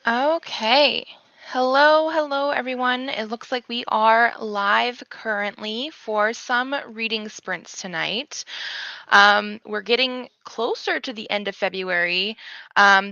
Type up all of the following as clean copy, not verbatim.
Okay. Hello, everyone. It looks like we are live currently for some reading sprints tonight. We're getting closer to the end of February.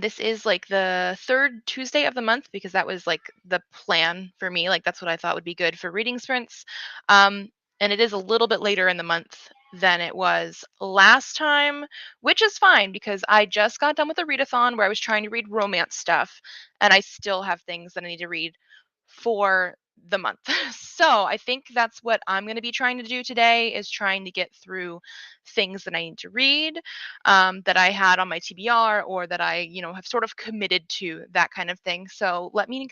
This is like the third Tuesday of the month because that was like the plan for me. Like that's what I thought would be good for reading sprints. Um, and it is a little bit later in the month than it was last time, which is fine because I just got done with a readathon where I was trying to read romance stuff and I still have things that I need to read for the month. So I think that's what I'm going to be trying to do today is trying to get through things that I need to read, that I had on my TBR or that I have sort of committed to, that kind of thing. So let me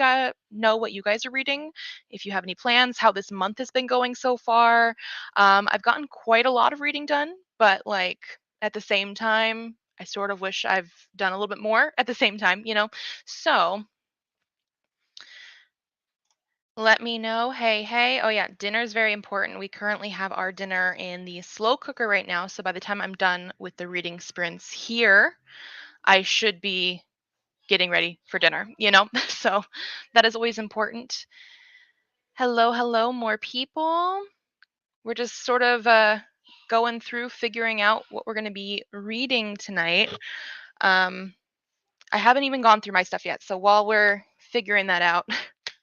know what you guys are reading, if you have any plans, how this month has been going so far. I've gotten quite a lot of reading done, but like at the same time, I sort of wish I've done a little bit more at the same time. So let me know. Hey, hey. Oh, yeah. Dinner is very important. We currently have our dinner in the slow cooker right now. So by the time I'm done with the reading sprints here, I should be getting ready for dinner? So that is always important. Hello, more people. We're just sort of going through figuring out what we're going to be reading tonight. Um, I haven't even gone through my stuff yet. So while we're figuring that out,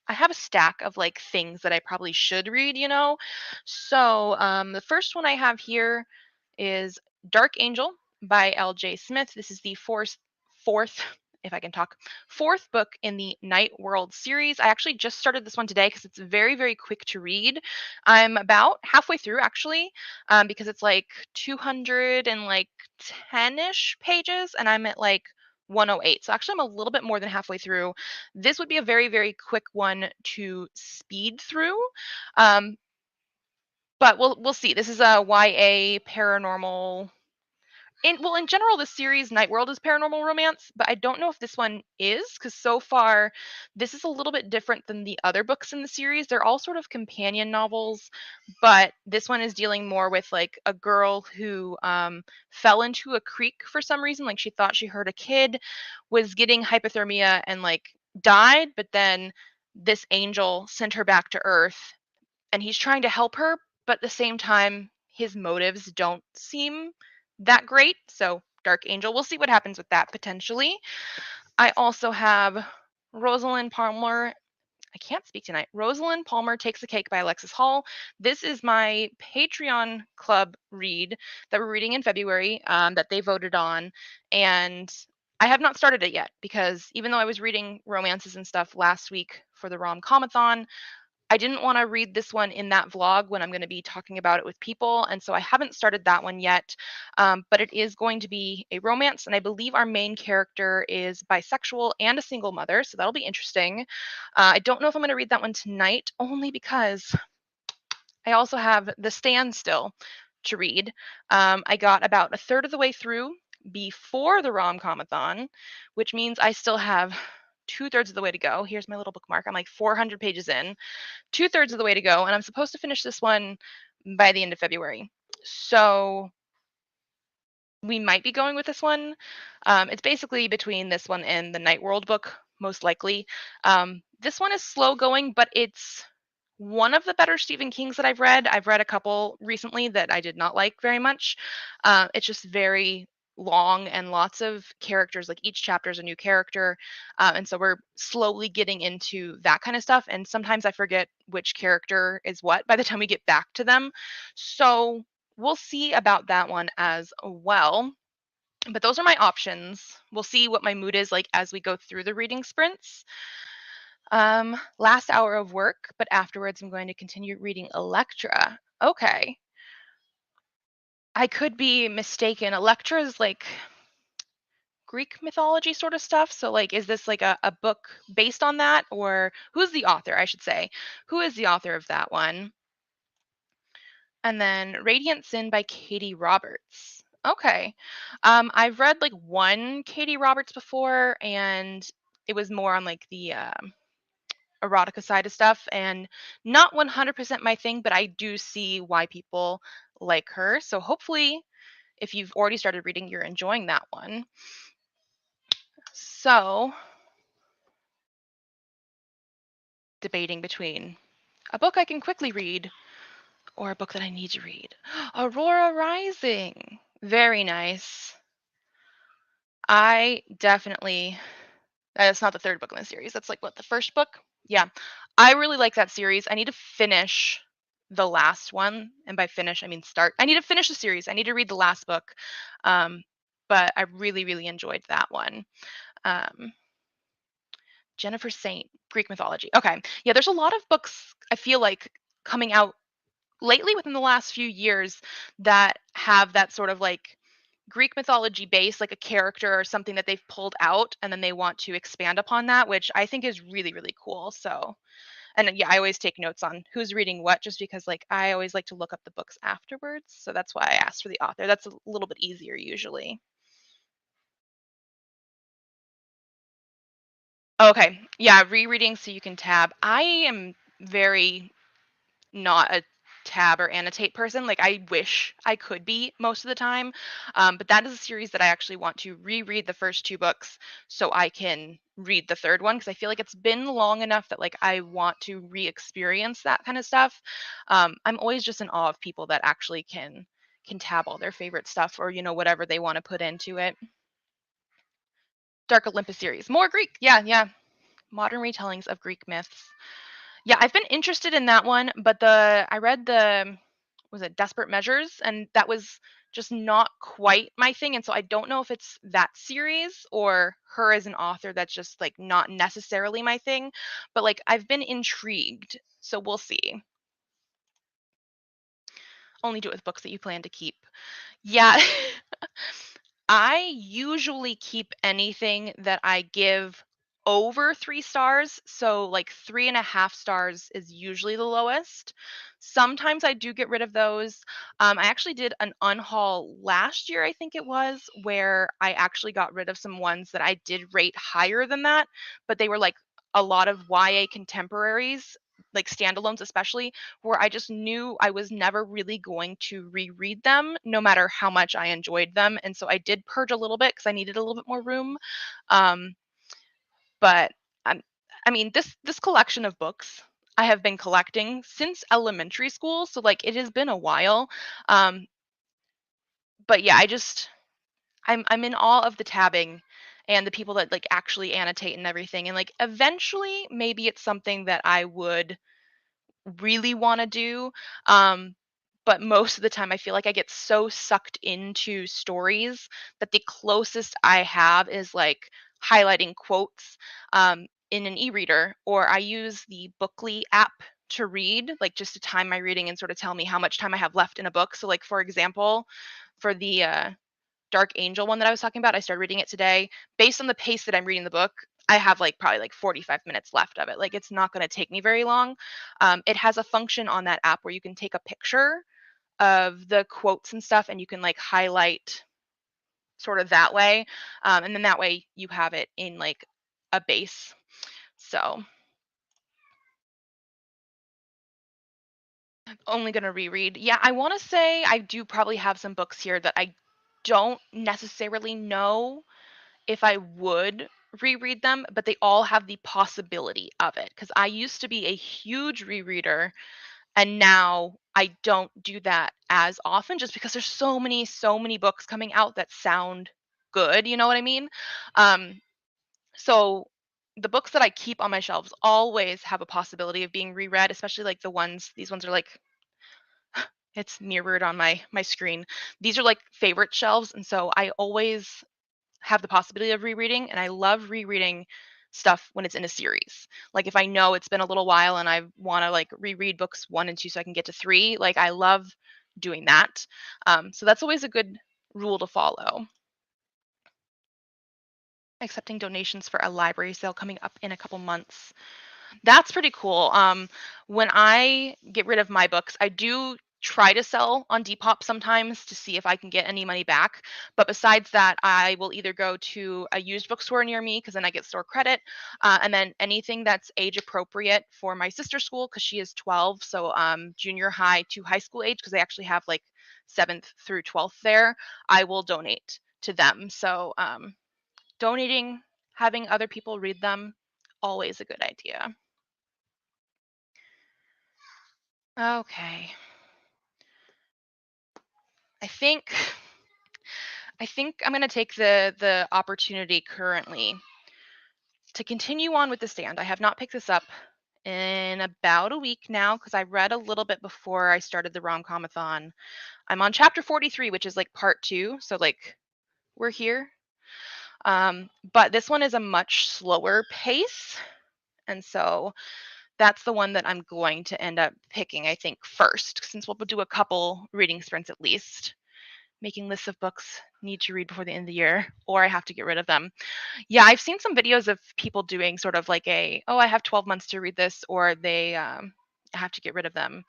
I have a stack of like things that I probably should read. So the first one I have here is Dark Angel by L.J. Smith. This is the fourth, if I can talk, fourth book in the Night World series. I actually just started this one today because it's very, very quick to read. I'm about halfway through actually, because it's like 200 and like 10-ish pages, and I'm at like 108. So actually, I'm a little bit more than halfway through. This would be a very, very quick one to speed through. Um, but we'll see. This is a YA paranormal. In general, the series Night World is paranormal romance, but I don't know if this one is because so far this is a little bit different than the other books in the series. They're all sort of companion novels, but this one is dealing more with like a girl who fell into a creek for some reason. Like she thought she heard a kid was getting hypothermia and like died, but then this angel sent her back to Earth and he's trying to help her, but at the same time, his motives don't seem that great. So, Dark Angel, we'll see what happens with that potentially. I also have Rosalind Palmer. I can't speak tonight. Rosalind Palmer Takes a Cake by Alexis Hall. This is my Patreon club read that we're reading in February, that they voted on. And I have not started it yet because even though I was reading romances and stuff last week for the rom-comathon, I didn't want to read this one in that vlog when I'm going to be talking about it with people. And so I haven't started that one yet. But it is going to be a romance. And I believe our main character is bisexual and a single mother. So that'll be interesting. I don't know if I'm going to read that one tonight, only because I also have The Standstill to read. I got about a third of the way through before the rom-comathon, which means I still have two-thirds of the way to go. Here's my little bookmark. I'm like 400 pages in, two-thirds of the way to go, and I'm supposed to finish this one by the end of February. So we might be going with this one. It's basically between this one and the Night World book, most likely. This one is slow going, but it's one of the better Stephen Kings that I've read. I've read a couple recently that I did not like very much. It's just very long and lots of characters. Like each chapter is a new character, and so we're slowly getting into that kind of stuff. And sometimes I forget which character is what by the time we get back to them. So we'll see about that one as well. But those are my options. We'll see what my mood is like as we go through the reading sprints. Last hour of work, but afterwards I'm going to continue reading Electra. Okay. I could be mistaken. Electra is like Greek mythology sort of stuff. So like is this like a book based on that? Or who's the author, I should say? Who is the author of that one? And then Radiant Sin by Katie Roberts. Okay. I've read like one Katie Roberts before, and it was more on like the erotica side of stuff, and not 100% my thing, but I do see why people like her. So hopefully, if you've already started reading, you're enjoying that one. So debating between a book I can quickly read or a book that I need to read. Aurora Rising. Very nice. I definitely That's not the third book in the series. That's like what, the first book? Yeah. I really like that series. I need to finish the last one, and by finish I mean start. I need to finish the series. I need to read the last book. Um, but I really, really enjoyed that one. Um, Jennifer Saint, Greek mythology. Okay. Yeah, there's a lot of books I feel like coming out lately within the last few years that have that sort of like Greek mythology base, like a character or something that they've pulled out, and then they want to expand upon that, which I think is really, really cool. So, and then, yeah, I always take notes on who's reading what, just because like I always like to look up the books afterwards. So that's why I asked for the author. That's a little bit easier usually. Okay, yeah, rereading so you can tab. I am very not a tab or annotate person. Like I wish I could be most of the time. But that is a series that I actually want to reread the first two books so I can read the third one because I feel like it's been long enough that like I want to re-experience that kind of stuff. I'm always just in awe of people that actually can tab all their favorite stuff or whatever they want to put into it. Dark Olympus series, more Greek. Yeah, yeah. Modern retellings of Greek myths. Yeah, I've been interested in that one, but I read the was it Desperate Measures, and that was just not quite my thing, and so I don't know if it's that series or her as an author that's just like not necessarily my thing, but like I've been intrigued, so we'll see. Only do it with books that you plan to keep. Yeah. I usually keep anything that I give over 3 stars. So, like 3.5 stars is usually the lowest. Sometimes I do get rid of those. I actually did an unhaul last year, I think it was, where I actually got rid of some ones that I did rate higher than that, but they were like a lot of YA contemporaries, like standalones especially, where I just knew I was never really going to reread them no matter how much I enjoyed them. And so I did purge a little bit because I needed a little bit more room. Um, but I mean, this collection of books I have been collecting since elementary school, so like it has been a while. Um, but yeah, I'm in awe of the tabbing and the people that like actually annotate and everything. And like eventually maybe it's something that I would really want to do. Um, but most of the time, I feel like I get so sucked into stories that the closest I have is like highlighting quotes in an e reader, or I use the Bookly app to read, like just to time my reading and sort of tell me how much time I have left in a book. So, like, for example, for the Dark Angel one that I was talking about, I started reading it today. Based on the pace that I'm reading the book, I have like probably like 45 minutes left of it. Like it's not going to take me very long. It has a function on that app where you can take a picture of the quotes and stuff and you can like highlight sort of that way. And then that way you have it in like a base. So only going to reread. Yeah, I want to say I do probably have some books here that I don't necessarily know if I would reread them, but they all have the possibility of it. Because I used to be a huge rereader, and now I don't do that as often just because there's so many books coming out that sound good. You know what I mean? Um, so the books that I keep on my shelves always have a possibility of being reread, especially like these ones are like it's mirrored on my screen. These are like favorite shelves, and so I always have the possibility of rereading, and I love rereading stuff when it's in a series. Like if I know it's been a little while and I want to like reread books 1 and 2 so I can get to 3, like I love doing that. So that's always a good rule to follow. Accepting donations for a library sale coming up in a couple months. That's pretty cool. When I get rid of my books, I do try to sell on Depop sometimes to see if I can get any money back. But besides that, I will either go to a used bookstore near me because then I get store credit, and then anything that's age appropriate for my sister's school because she is 12, so junior high to high school age because they actually have like 7th through 12th there. I will donate to them. So donating, having other people read them, always a good idea. Okay. I think I think I'm gonna take the opportunity currently to continue on with the stand. I have not picked this up in about a week now because I read a little bit before I started the rom-comathon. I'm on chapter 43, which is like part two. So like we're here. But this one is a much slower pace. And so that's the one that I'm going to end up picking, I think, first, since we'll do a couple reading sprints at least. Making lists of books need to read before the end of the year, or I have to get rid of them. Yeah, I've seen some videos of people doing sort of like a, oh, I have 12 months to read this, or they have to get rid of them.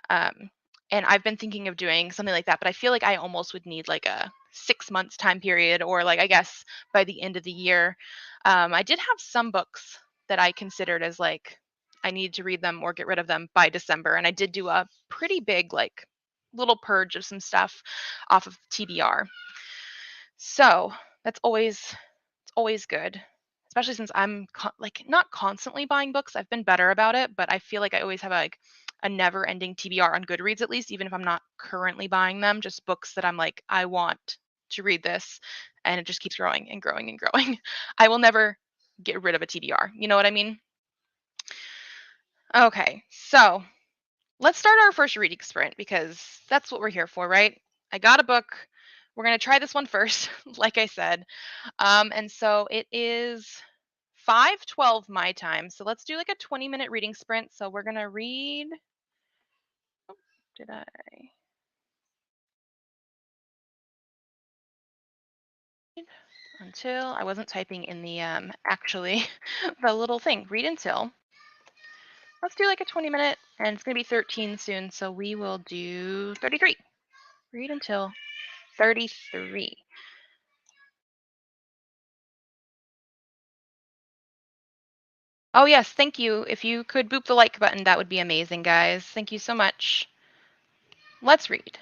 Um, and I've been thinking of doing something like that, but I feel like I almost would need like a 6 months time period, or like I guess by the end of the year. I did have some books that I considered as like I needed to read them or get rid of them by December, and I did do a pretty big like little purge of some stuff off of TBR. So that's always good, especially since I'm like not constantly buying books. I've been better about it, but I feel like I always have like a never-ending TBR on Goodreads at least, even if I'm not currently buying them. Just books that I'm like, I want to read this, and it just keeps growing and growing and growing. I will never get rid of a TBR. You know what I mean? Okay, so let's start our first reading sprint because that's what we're here for, right? I got a book. We're gonna try this one first, like I said. And so it is 5:12 my time. So let's do like a 20-minute reading sprint. So we're gonna read. Did I? Until I wasn't typing in the actually the little thing. Read until. Let's do like a 20-minute, and it's gonna be 13 soon. So we will do 33. Read until 33. Oh yes, thank you. If you could boop the like button, that would be amazing, guys. Thank you so much. Let's read.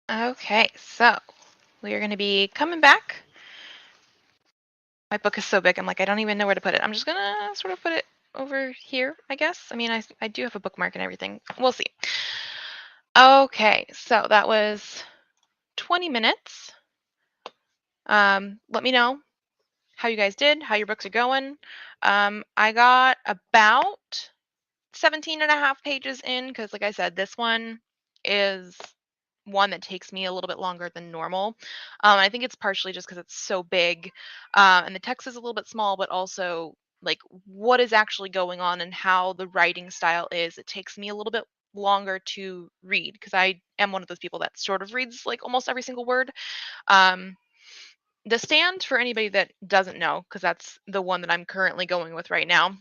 Okay, so we are going to be coming back. My book is so big, I'm like, I don't even know where to put it. I'm just going to sort of put it over here, I guess. I mean, I do have a bookmark and everything. We'll see. Okay, so that was 20 minutes. Let me know how you guys did, how your books are going. I got about 17 and a half pages in because, like I said, this one is one that takes me a little bit longer than normal. I think it's partially just because it's so big, and the text is a little bit small, but also like what is actually going on and how the writing style is. It takes me a little bit longer to read because I am one of those people that sort of reads like almost every single word. Um, the Stand, for anybody that doesn't know, because that's the one that I'm currently going with right now,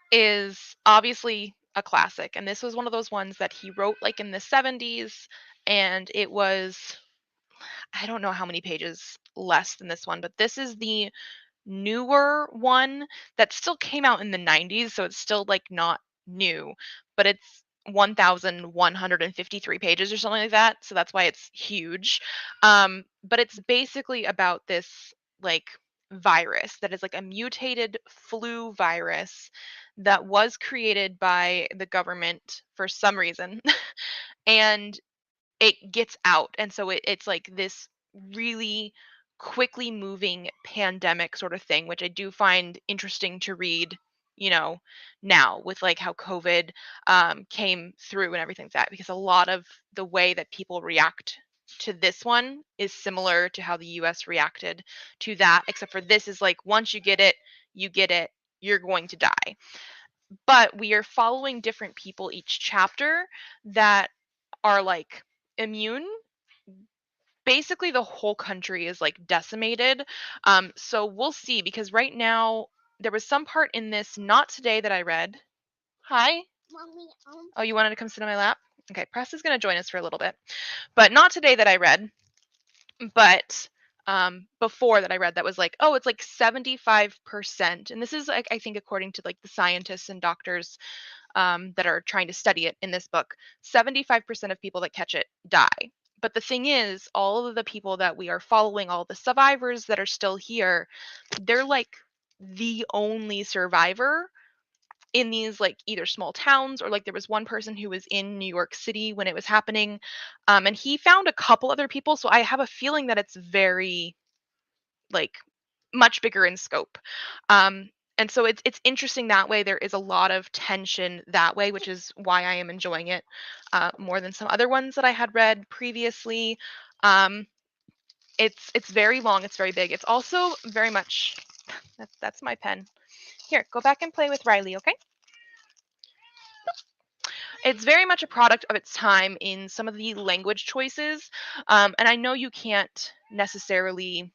is obviously a classic. And this was one of those ones that he wrote like in the 70s. And it was, I don't know how many pages less than this one, but this is the newer one that still came out in the 90s, so it's still like not new, but it's 1153 pages or something like that, so that's why it's huge. But it's basically about this like virus that is like a mutated flu virus that was created by the government for some reason. And it gets out, and so it's like this really quickly moving pandemic sort of thing, which I do find interesting to read, you know, now with like how COVID came through and everything like that, because a lot of the way that people react to this one is similar to how the US reacted to that, except for this is like once you get it, you're going to die. But we are following different people each chapter that are like immune. Basically the whole country is like decimated. So we'll see, because right now there was some part in this not today that I read. Hi. Mommy, oh, you wanted to come sit on my lap? Okay, Press is going to join us for a little bit, but not today that I read. But before that I read that was like, oh, it's like 75%, and this is like I think according to like the scientists and doctors that are trying to study it in this book, 75% of people that catch it die. But the thing is, all of the people that we are following, all the survivors that are still here, they're like the only survivor in these like either small towns, or like there was one person who was in New York City when it was happening. And he found a couple other people. So I have a feeling that it's very like much bigger in scope. Um, and so it's interesting that way. There is a lot of tension that way, which is why I am enjoying it more than some other ones that I had read previously. Um, it's very long. It's very big. It's also very much that's my pen. Here, go back and play with Riley, okay? It's very much a product of its time in some of the language choices. And I know you can't necessarily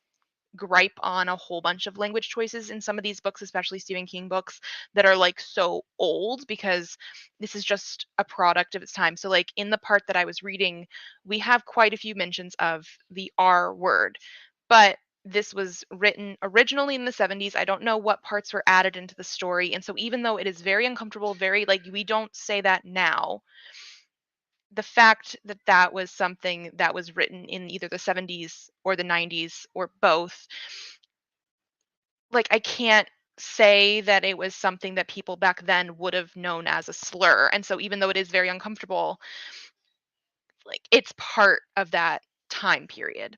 gripe on a whole bunch of language choices in some of these books, especially Stephen King books that are like so old, because this is just a product of its time. So, like in the part that I was reading, we have quite a few mentions of the R word, but this was written originally in the 70s. I don't know what parts were added into the story. And so, even though it is very uncomfortable, very like we don't say that now, the fact that that was something that was written in either the 70s or the 90s or both, like I can't say that it was something that people back then would have known as a slur. And so even though it is very uncomfortable, like it's part of that time period.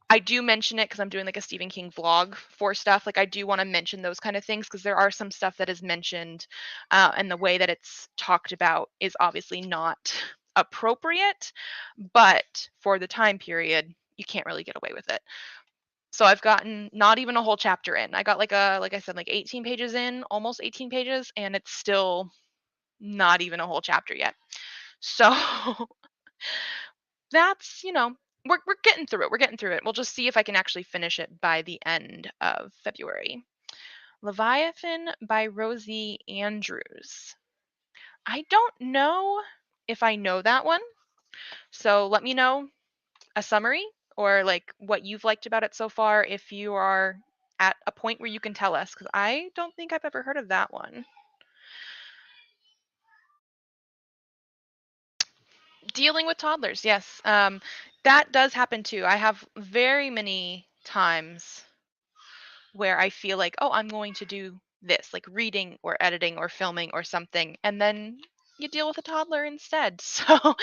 I do mention it because I'm doing like a Stephen King vlog for stuff. Like I do want to mention those kind of things because there are some stuff that is mentioned, and the way that it's talked about is obviously not appropriate, but for the time period, you can't really get away with it. So I've gotten not even a whole chapter in. I got like I said, like 18 pages in, almost 18 pages, and it's still not even a whole chapter yet. So that's, we're getting through it. We're getting through it. We'll just see if I can actually finish it by the end of February. Leviathan by Rosie Andrews. I don't know if I know that one. So let me know a summary or like what you've liked about it so far if you are at a point where you can tell us, because I don't think I've ever heard of that one. Dealing with toddlers, yes. That does happen too. I have very many times where I feel like, oh, I'm going to do this, like reading or editing or filming or something, and then you deal with a toddler instead. So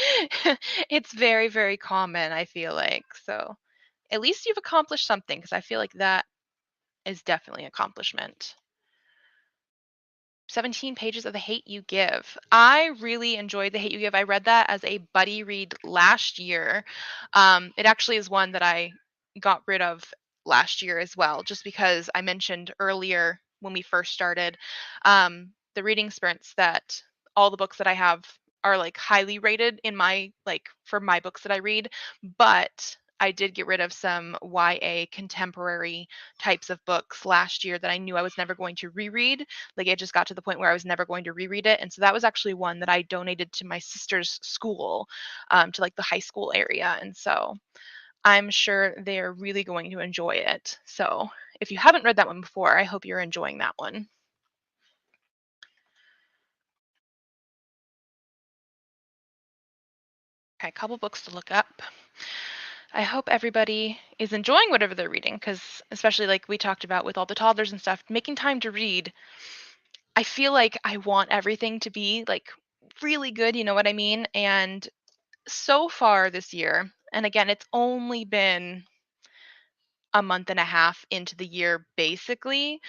it's very, very common, I feel like. So at least you've accomplished something because I feel like that is definitely accomplishment. 17 pages of The Hate You Give. I really enjoyed The Hate You Give. I read that as a buddy read last year. It actually is one that I got rid of last year as well, just because I mentioned earlier when we first started the reading sprints that all the books that I have are like highly rated in my like for my books that I read, but I did get rid of some YA contemporary types of books last year that I knew I was never going to reread. Like it just got to the point where I was never going to reread it. And so that was actually one that I donated to my sister's school, to like the high school area. And so I'm sure they're really going to enjoy it. So if you haven't read that one before, I hope you're enjoying that one. Okay, a couple books to look up. I hope everybody is enjoying whatever they're reading because, especially like we talked about with all the toddlers and stuff, making time to read, I feel like I want everything to be like really good, you know what I mean? And so far this year, and again, it's only been a month and a half into the year, basically,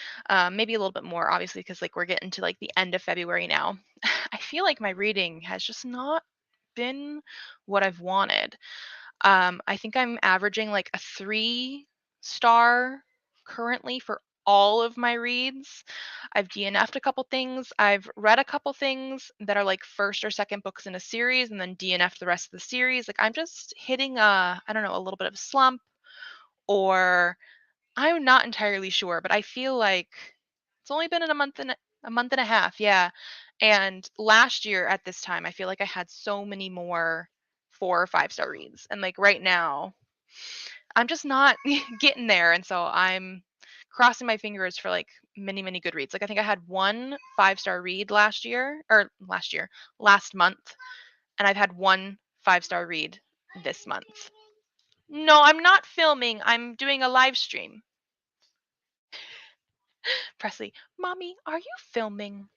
maybe a little bit more, obviously, because like we're getting to like the end of February now. I feel like my reading has just not been what I've wanted. I think I'm averaging like a 3 star currently for all of my reads. I've DNF'd a couple things. I've read a couple things that are like first or second books in a series and then DNF'd the rest of the series. Like I'm just hitting I don't know, a little bit of a slump or I'm not entirely sure, but I feel like it's only been in a month and a half, yeah. And last year at this time, I feel like I had so many more 4 or 5 star reads. And like right now, I'm just not getting there. And so I'm crossing my fingers for like many, many good reads. Like I think I had one 5 star read last month, and I've had one 5 star read this month. No, I'm not filming. I'm doing a live stream. Presley, Mommy, are you filming?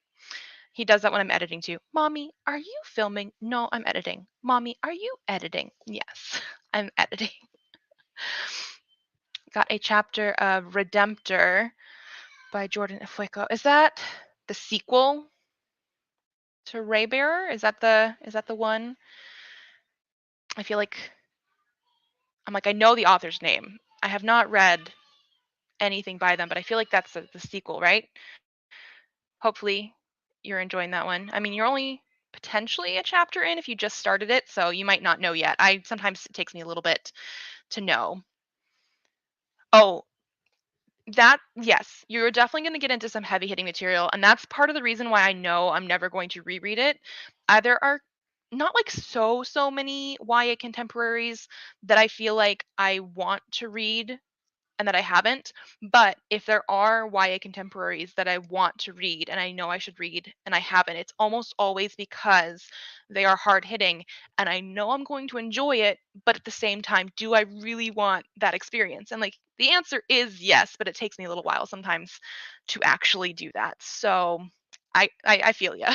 He does that when I'm editing too. Mommy, are you filming? No, I'm editing. Mommy, are you editing? Yes, I'm editing. Got a chapter of Redemptor by Jordan Ifueko. Is that the sequel to Raybearer? Is that the one? I feel like I know the author's name. I have not read anything by them, but I feel like that's the sequel, right? Hopefully you're enjoying that one. I mean, you're only potentially a chapter in if you just started it, so you might not know yet. I sometimes it takes me a little bit to know. Oh, that yes, you're definitely going to get into some heavy hitting material, and that's part of the reason why I know I'm never going to reread it. There are not like so many YA contemporaries that I feel like I want to read and that I haven't. But if there are YA contemporaries that I want to read and I know I should read and I haven't, it's almost always because they are hard hitting and I know I'm going to enjoy it. But at the same time, do I really want that experience? And like the answer is yes, but it takes me a little while sometimes to actually do that. So I feel ya.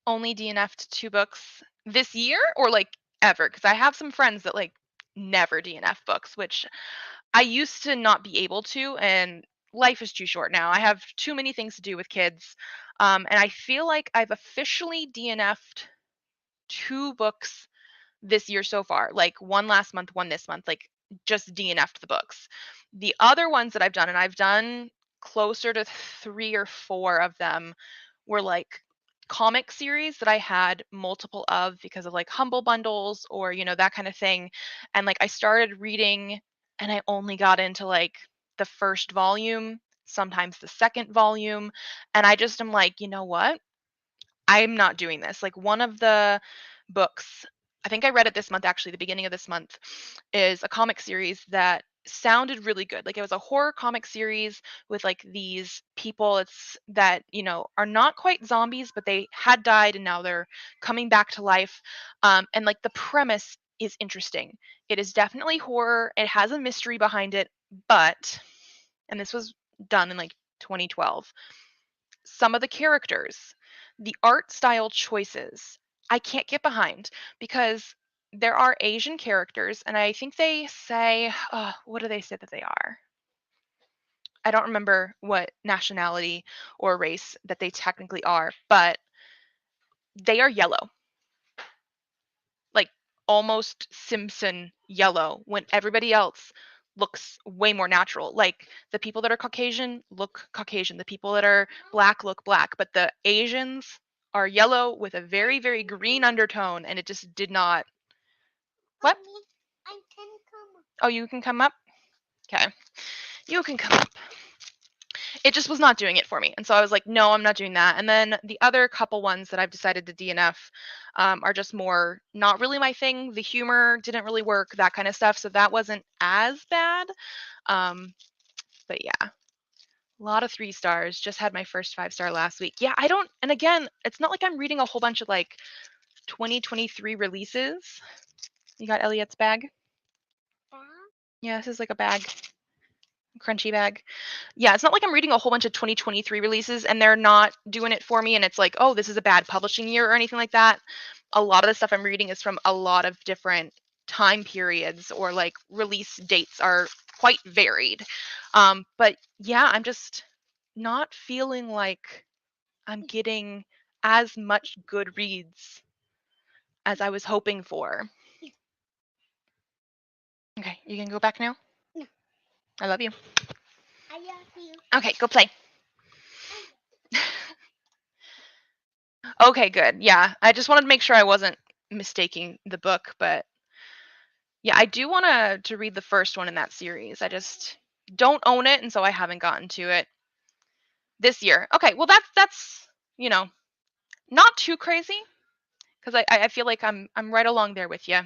Only DNF'd 2 books this year or like ever? Because I have some friends that like never DNF books, which I used to not be able to, and life is too short now. I have too many things to do with kids. And I feel like I've officially DNF'd 2 books this year so far. Like one last month, one this month, like just DNF'd the books. The other ones that I've done, and I've done closer to 3 or 4 of them, were like comic series that I had multiple of because of like humble bundles or that kind of thing. And like I started reading and I only got into like the first volume, sometimes the second volume, and I just am like, you know what? I'm not doing this. Like one of the books, I think I read it this month actually, the beginning of this month, is a comic series that sounded really good. Like it was a horror comic series with like these people it's that, are not quite zombies, but they had died and now they're coming back to life. And like the premise is interesting. It is definitely horror. It has a mystery behind it, but and this was done in like 2012. Some of the characters, the art style choices, I can't get behind because there are Asian characters, and I think they say, what do they say that they are? I don't remember what nationality or race that they technically are, but they are yellow, like almost Simpson yellow, when everybody else looks way more natural. Like the people that are Caucasian look Caucasian, the people that are black look black, but the Asians are yellow with a very, very green undertone, and it just did not. What? I can come up. Oh, you can come up? Okay. You can come up. It just was not doing it for me. And so I was like, no, I'm not doing that. And then the other couple ones that I've decided to DNF are just more not really my thing. The humor didn't really work, that kind of stuff. So that wasn't as bad. Um, but yeah, a lot of 3 stars. Just had my first 5-star last week. Yeah, I don't, and again, it's not like I'm reading a whole bunch of like 2023 releases. You got Elliot's bag? Yeah, this is like a bag, crunchy bag. Yeah, it's not like I'm reading a whole bunch of 2023 releases and they're not doing it for me and it's like, oh, this is a bad publishing year or anything like that. A lot of the stuff I'm reading is from a lot of different time periods, or like release dates are quite varied. But yeah, I'm just not feeling like I'm getting as much good reads as I was hoping for. Okay, you can go back now? No. I love you. I love you. Okay, go play. Okay, good. Yeah, I just wanted to make sure I wasn't mistaking the book, but yeah, I do want to read the first one in that series. I just don't own it, and so I haven't gotten to it this year. Okay, well that's you know not too crazy because I feel like I'm right along there with you.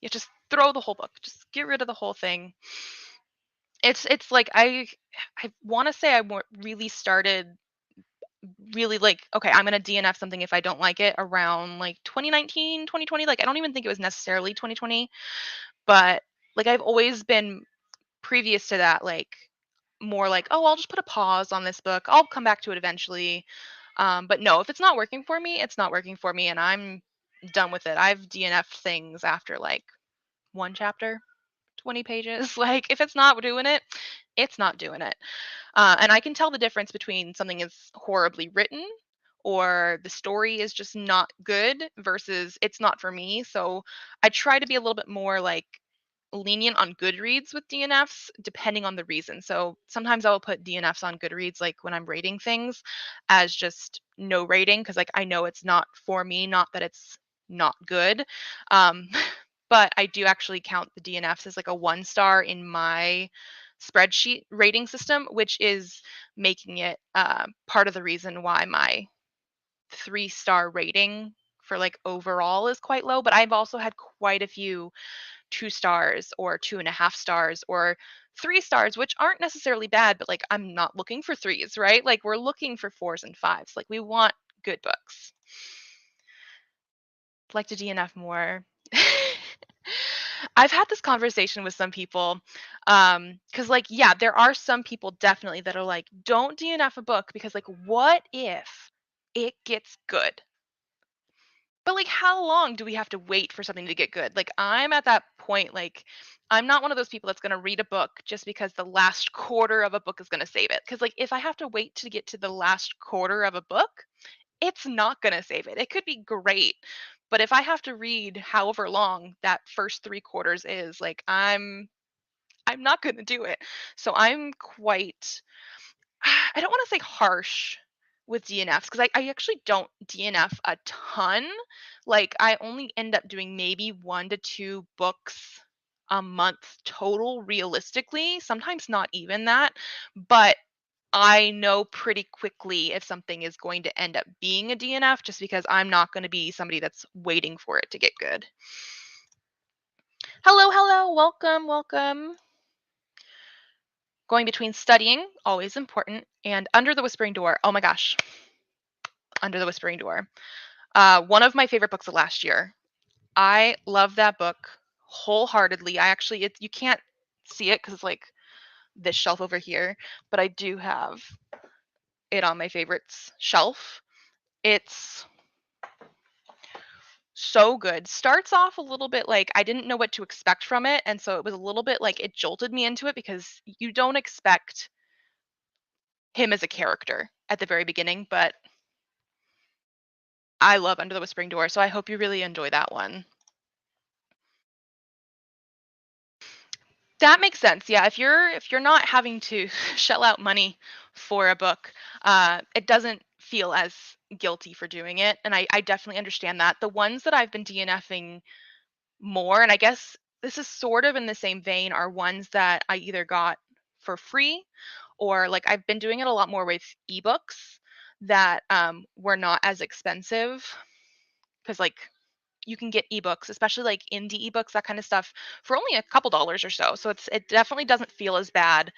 Yeah, just throw the whole book. Just get rid of the whole thing. It's like I want to say really started really like, okay, I'm going to DNF something if I don't like it around like 2019, 2020. Like I don't even think it was necessarily 2020, but like I've always been previous to that like more like, oh, I'll just put a pause on this book. I'll come back to it eventually. But no, if it's not working for me, it's not working for me and I'm done with it. I've DNF'd things after like one chapter, 20 pages. Like if it's not doing it, it's not doing it. And I can tell the difference between something is horribly written or the story is just not good versus it's not for me. So I try to be a little bit more like lenient on Goodreads with DNFs depending on the reason. So sometimes I will put DNFs on Goodreads like when I'm rating things as just no rating because like I know it's not for me, not that it's not good. Um, but I do actually count the DNFs as like a 1 star in my spreadsheet rating system, which is making it part of the reason why my 3-star rating for like overall is quite low. But I've also had quite a few 2 stars or 2.5 stars or 3 stars, which aren't necessarily bad, but like I'm not looking for threes, right? Like we're looking for fours and fives. Like we want good books. Like to DNF more. I've had this conversation with some people, because like, yeah, there are some people definitely that are like, don't DNF a book because like, what if it gets good? But like, how long do we have to wait for something to get good? Like, I'm at that point, like, I'm not one of those people that's gonna read a book just because the last quarter of a book is gonna save it. Because like, if I have to wait to get to the last quarter of a book, it's not gonna save it. It could be great, but if I have to read however long that first 3 quarters is, like I'm not gonna do it. So I'm quite I don't wanna say harsh with DNFs because I actually don't DNF a ton. Like I only end up doing maybe 1 to 2 books a month total realistically, sometimes not even that, but I know pretty quickly if something is going to end up being a DNF just because I'm not going to be somebody that's waiting for it to get good. Hello, hello. Welcome, welcome. Going between studying, always important, and Under the Whispering Door. Oh my gosh, Under the Whispering Door. One of my favorite books of last year. I love that book wholeheartedly. I actually, you can't see it because it's like this shelf over here, but I do have it on my favorites shelf. It's so good. Starts off a little bit like I didn't know what to expect from it, and so it was a little bit like it jolted me into it because you don't expect him as a character at the very beginning, but I love Under the Whispering Door, so I hope you really enjoy that one. That makes sense. Yeah, if you're not having to shell out money for a book, it doesn't feel as guilty for doing it, and I definitely understand that. The ones that I've been DNFing more, and I guess this is sort of in the same vein, are ones that I either got for free or like I've been doing it a lot more with ebooks that were not as expensive because like you can get ebooks, especially like indie ebooks, that kind of stuff, for only a couple dollars or so. So it definitely doesn't feel as bad.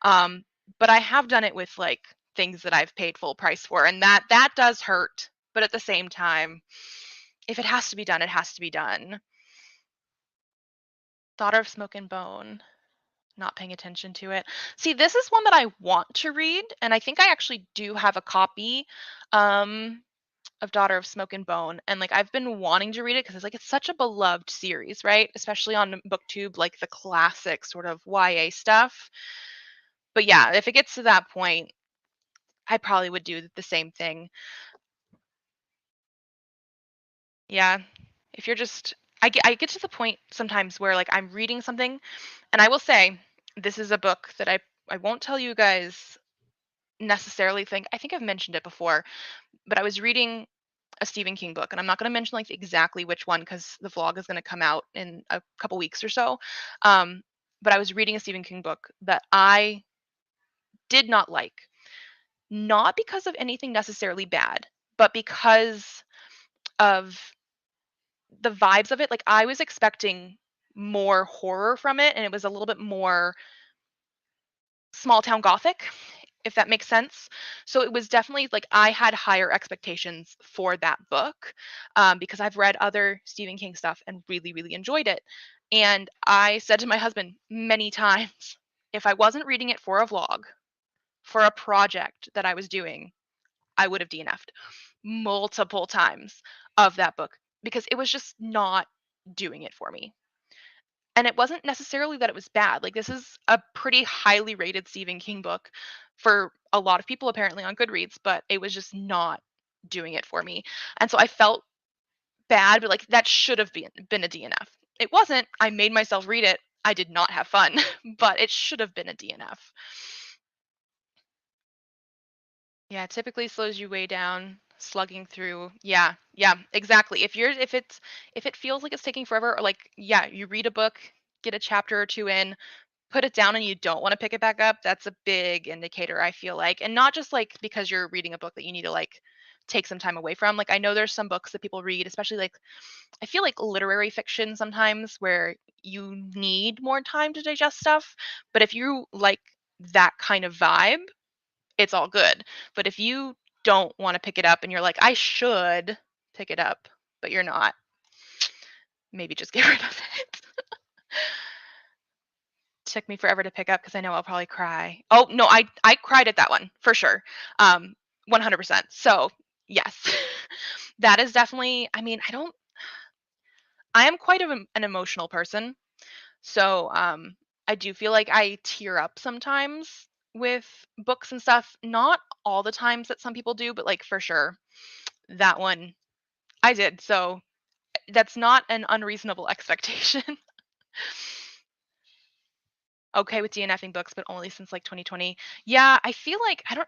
Um, but I have done it with like things that I've paid full price for, and that does hurt. But at the same time, if it has to be done, it has to be done. Daughter of Smoke and Bone. Not paying attention to it. See, this is one that I want to read, and I think I actually do have a copy. Um, of Daughter of Smoke and Bone, and like I've been wanting to read it because it's like it's such a beloved series, right? Especially on BookTube, like the classic sort of YA stuff. But yeah, if it gets to that point, I probably would do the same thing. Yeah, if you're just I get to the point sometimes where like I'm reading something, and I will say this is a book that I won't tell you guys necessarily think I think I've mentioned it before, but I was reading a Stephen King book, and I'm not going to mention like exactly which one because the vlog is going to come out in a couple weeks or so. Um, but I was reading a Stephen King book that I did not like, not because of anything necessarily bad, but because of the vibes of it. Like I was expecting more horror from it, and it was a little bit more small town gothic, if that makes sense. So it was definitely like I had higher expectations for that book, because I've read other Stephen King stuff and really, really enjoyed it. And I said to my husband many times, if I wasn't reading it for a vlog, for a project that I was doing, I would have DNF'd multiple times of that book because it was just not doing it for me. And it wasn't necessarily that it was bad. Like this is a pretty highly rated Stephen King book for a lot of people apparently on Goodreads, but it was just not doing it for me. And so I felt bad, but like that should have been a DNF. It wasn't. I made myself read it. I did not have fun, but it should have been a DNF. Yeah, it typically slows you way down, slugging through. Yeah, yeah, exactly. If it feels like it's taking forever, or like yeah, you read a book, get a chapter or two in, put it down and you don't want to pick it back up, that's a big indicator, I feel like. And not just like because you're reading a book that you need to like take some time away from. Like I know there's some books that people read, especially like I feel like literary fiction sometimes where you need more time to digest stuff. But if you like that kind of vibe, it's all good. But if you don't want to pick it up and you're like, I should pick it up, but you're not, maybe just get rid of it. Took me forever to pick up because I know I'll probably cry. Oh, no, I cried at that one for sure. 100%. So, yes. That is definitely I mean, I am quite of an emotional person. So, I do feel like I tear up sometimes with books and stuff. Not all the times that some people do, but like for sure. That one I did. So, that's not an unreasonable expectation. Okay with DNFing books, but only since like 2020. Yeah, I feel like I don't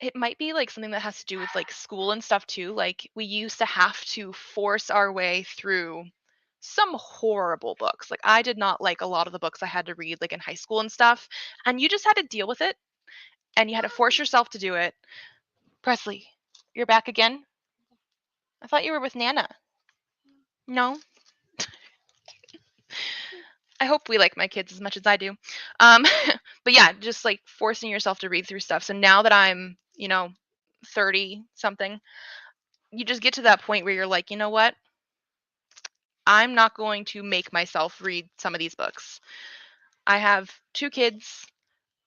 it might be like something that has to do with like school and stuff too. Like we used to have to force our way through some horrible books. Like I did not like a lot of the books I had to read like in high school and stuff. And you just had to deal with it and you had to force yourself to do it. Presley, you're back again? I thought you were with Nana. No? I hope we like my kids as much as I do. Um, but yeah, just like forcing yourself to read through stuff. So now that I'm, 30 something, you just get to that point where you're like, you know what? I'm not going to make myself read some of these books. I have two kids.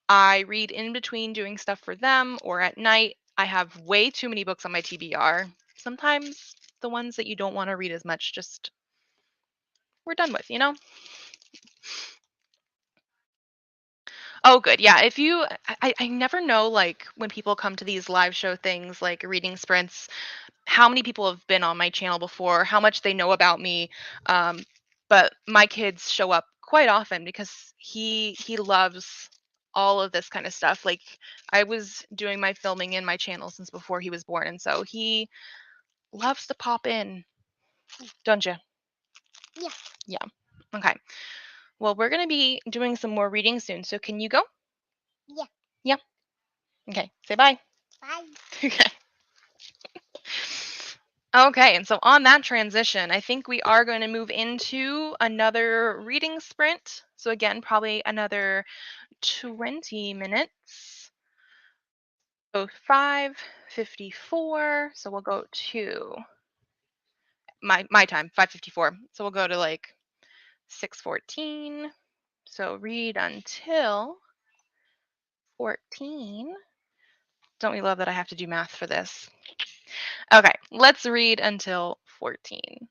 I read in between doing stuff for them or at night. I have way too many books on my TBR. Sometimes the ones that you don't want to read as much, just we're done with. Oh, good. Yeah. If you, I never know, like, when people come to these live show things, like reading sprints, how many people have been on my channel before, how much they know about me. Um, but my kids show up quite often because he loves all of this kind of stuff. Like, I was doing my filming in my channel since before he was born, and so he loves to pop in, don't you? Yeah. Yeah. Okay. Well, we're gonna be doing some more reading soon. So can you go? Yeah. Yeah. Okay. Say bye. Bye. Okay. Okay, and so on that transition, I think we are going to move into another reading sprint. So again, probably another 20 minutes. So 5:54. So we'll go to my time, 5:54. So we'll go to like 6:14. So read until 14. Don't we love that I have to do math for this? Okay, let's read until 14.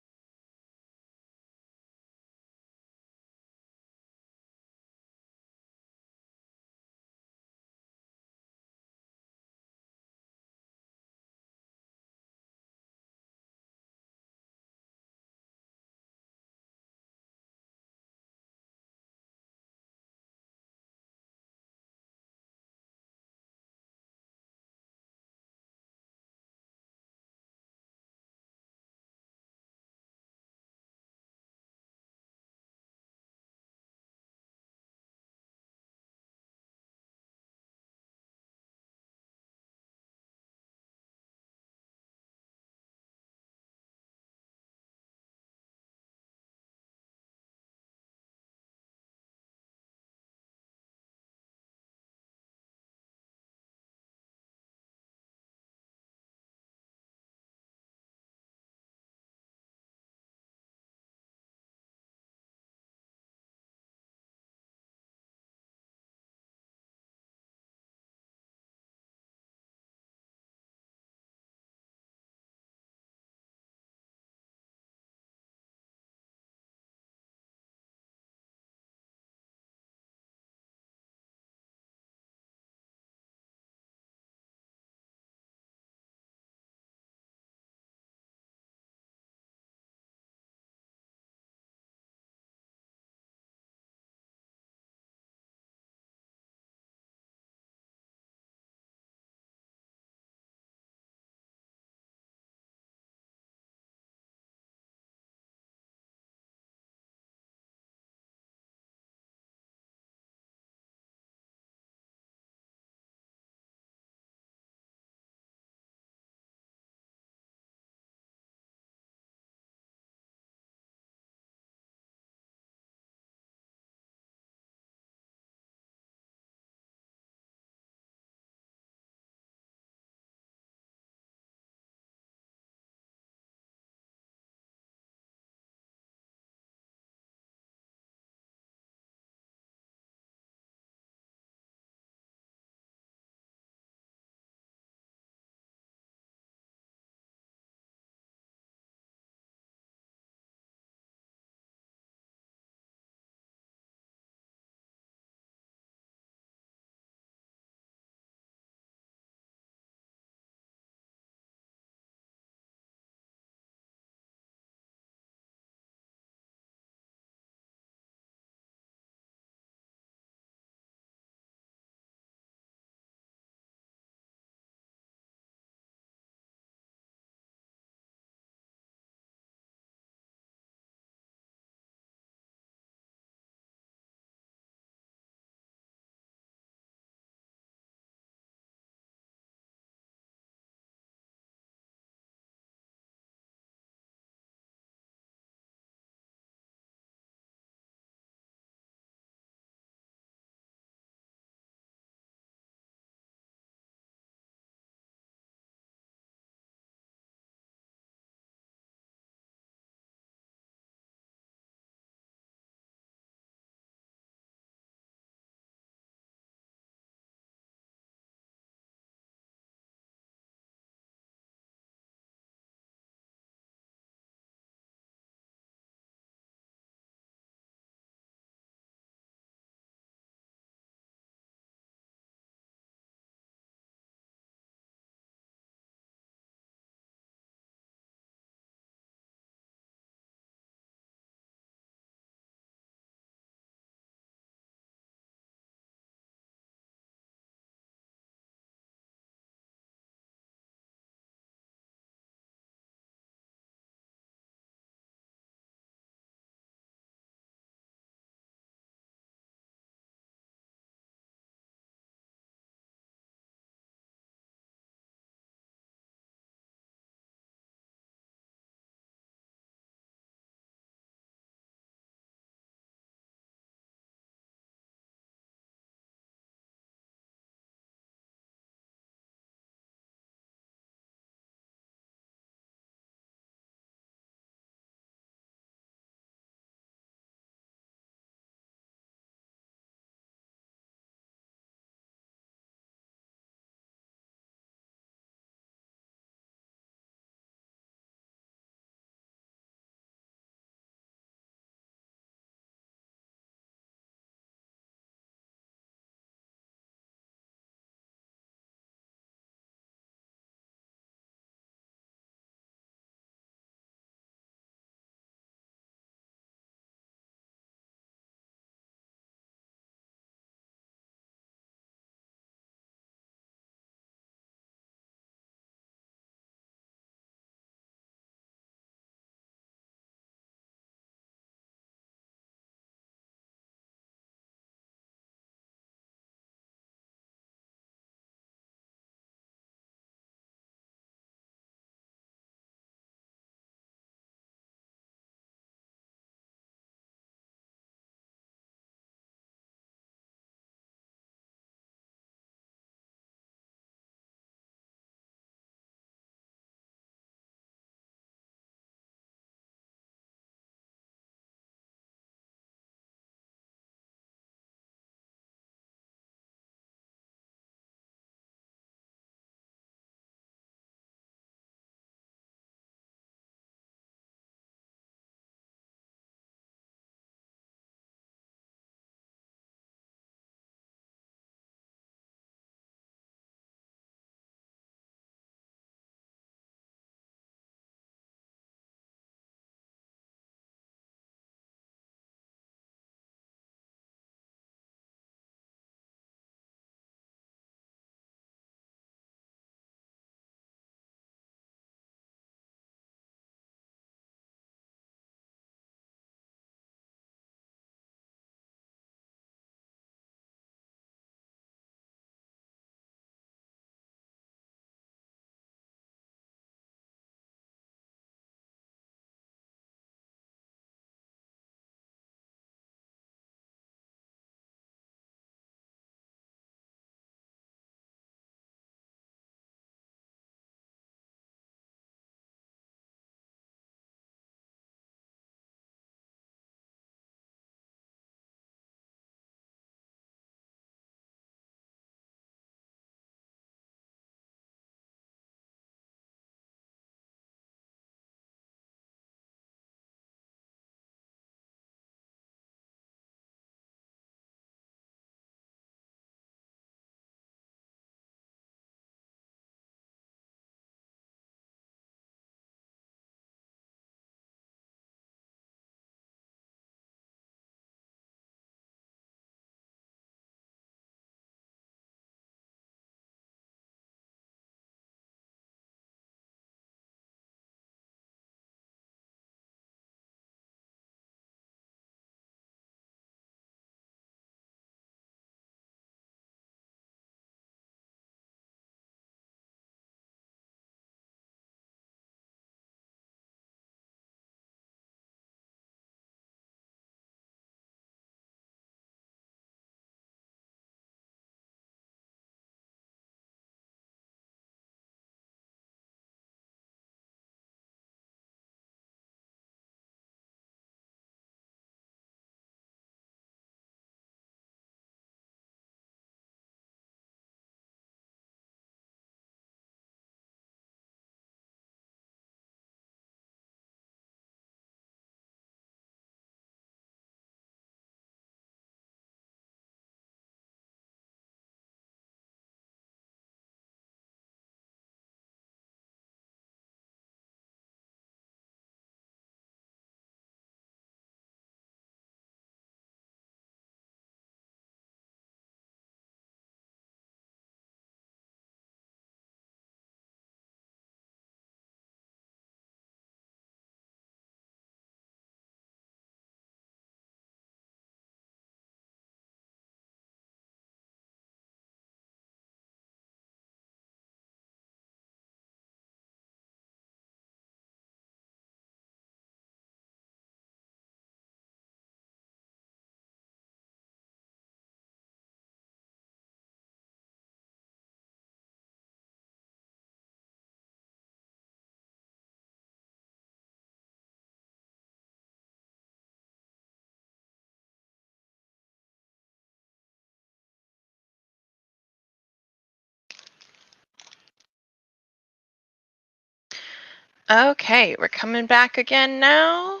Okay, we're coming back again now.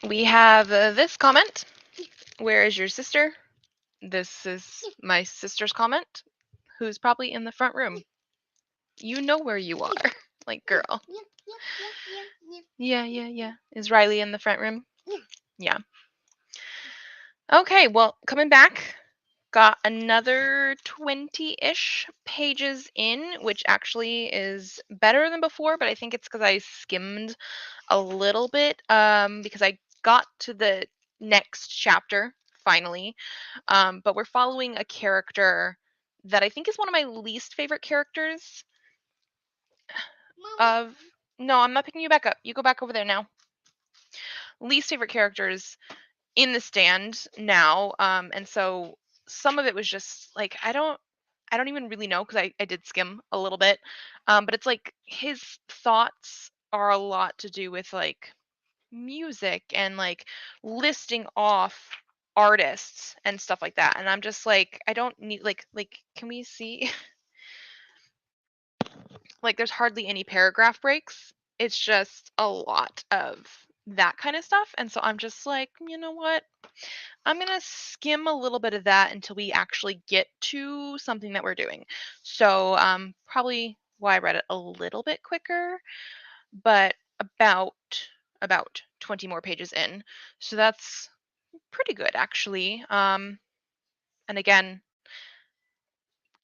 We have this comment. Where is your sister? This is my sister's comment, who's probably in the front room. You know where you are. Like, girl. Yeah. Is Riley in the front room? Yeah. Okay, well, coming back, got another 20-ish pages in, which actually is better than before, but I think it's because I skimmed a little bit because I got to the next chapter finally. But we're following a character that I think is one of my least favorite characters of. No, I'm not picking you back up. You go back over there now. Least favorite characters in the stand now. And so some of it was just like I don't even really know because I did skim a little bit. But it's like his thoughts are a lot to do with like music and like listing off artists and stuff like that. And I'm just like, I don't need like can we see like there's hardly any paragraph breaks. It's just a lot of that kind of stuff. And so I'm just like, you know what? I'm going to skim a little bit of that until we actually get to something that we're doing. So, probably why I read it a little bit quicker, but about 20 more pages in. So that's pretty good actually. And again,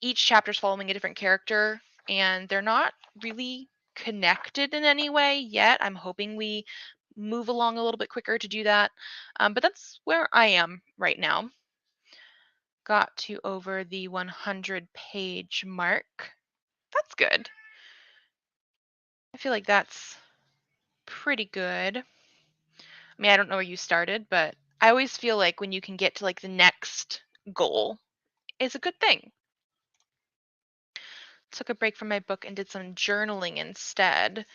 each chapter's following a different character and they're not really connected in any way yet. I'm hoping we move along a little bit quicker to do that. But that's where I am right now. Got to over the 100-page mark. That's good. I feel like that's pretty good. I mean, I don't know where you started, but I always feel like when you can get to like the next goal, it's a good thing. Took a break from my book and did some journaling instead.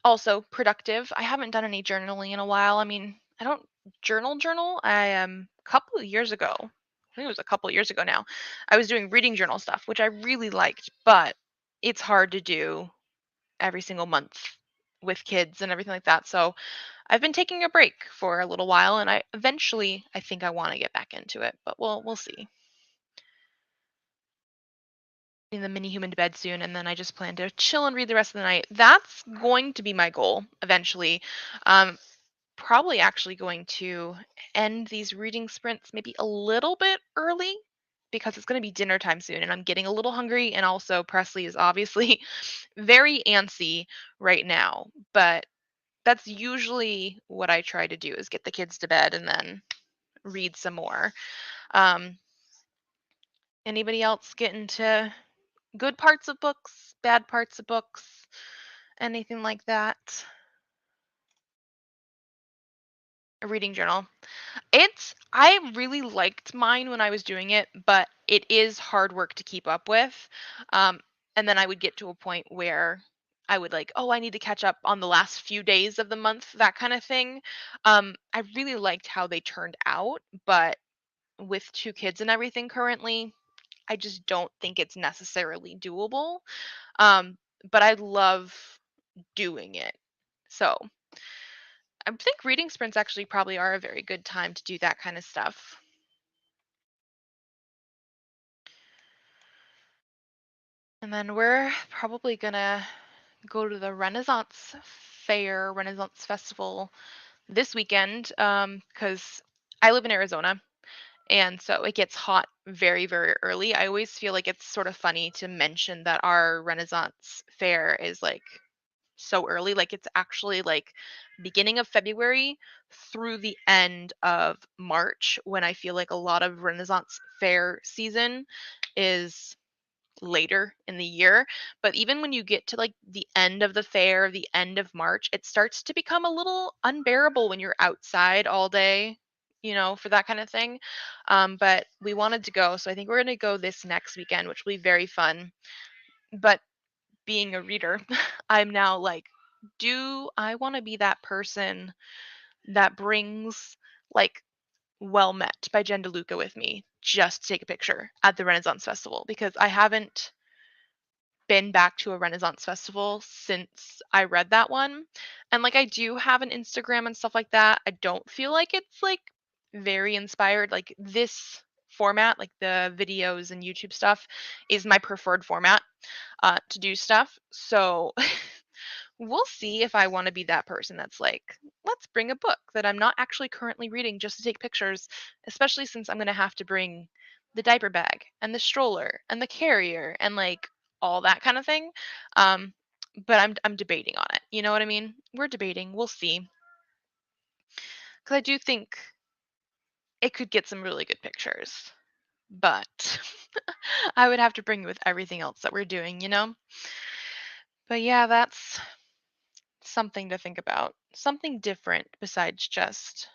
Also productive. I haven't done any journaling in a while. I mean, I don't journal. I a couple of years ago. I think it was a couple of years ago now. I was doing reading journal stuff, which I really liked, but it's hard to do every single month with kids and everything like that. So I've been taking a break for a little while and I think I want to get back into it, but we'll see. In the mini human to bed soon and then I just plan to chill and read the rest of the night. That's going to be my goal eventually. Um Probably actually going to end these reading sprints maybe a little bit early because it's going to be dinner time soon and I'm getting a little hungry and also Presley is obviously very antsy right now, but that's usually what I try to do is get the kids to bed and then read some more. Um, Anybody else get into good parts of books, bad parts of books, anything like that? A reading journal. I really liked mine when I was doing it, but it is hard work to keep up with. Um, and then I would get to a point where I would like, oh, I need to catch up on the last few days of the month, that kind of thing. I really liked how they turned out, but with two kids and everything currently, I just don't think it's necessarily doable. Um, but I love doing it. So I think reading sprints actually probably are a very good time to do that kind of stuff. And then we're probably gonna go to the Renaissance Fair, Renaissance Festival this weekend because I live in Arizona and so it gets hot very, very early. I always feel like it's sort of funny to mention that our Renaissance Fair is like so early. Like it's actually like beginning of February through the end of March when I feel like a lot of Renaissance Fair season is later in the year. But even when you get to like the end of the fair, the end of March, it starts to become a little unbearable when you're outside all day, for that kind of thing. But we wanted to go, so I think we're going to go this next weekend, which will be very fun. But being a reader, I'm now like, do I want to be that person that brings like Well Met by Jen DeLuca with me just to take a picture at the Renaissance Festival because I haven't been back to a Renaissance festival since I read that one. And like I do have an Instagram and stuff like that. I don't feel like it's like very inspired. Like this format, like the videos and YouTube stuff, is my preferred format to do stuff. So we'll see if I want to be that person that's like, let's bring a book that I'm not actually currently reading just to take pictures, especially since I'm going to have to bring the diaper bag and the stroller and the carrier and like all that kind of thing. Um, but I'm debating on it. You know what I mean? We're debating. We'll see. Because I do think it could get some really good pictures, but I would have to bring it with everything else that we're doing, you know? But yeah, that's something to think about. Something different besides just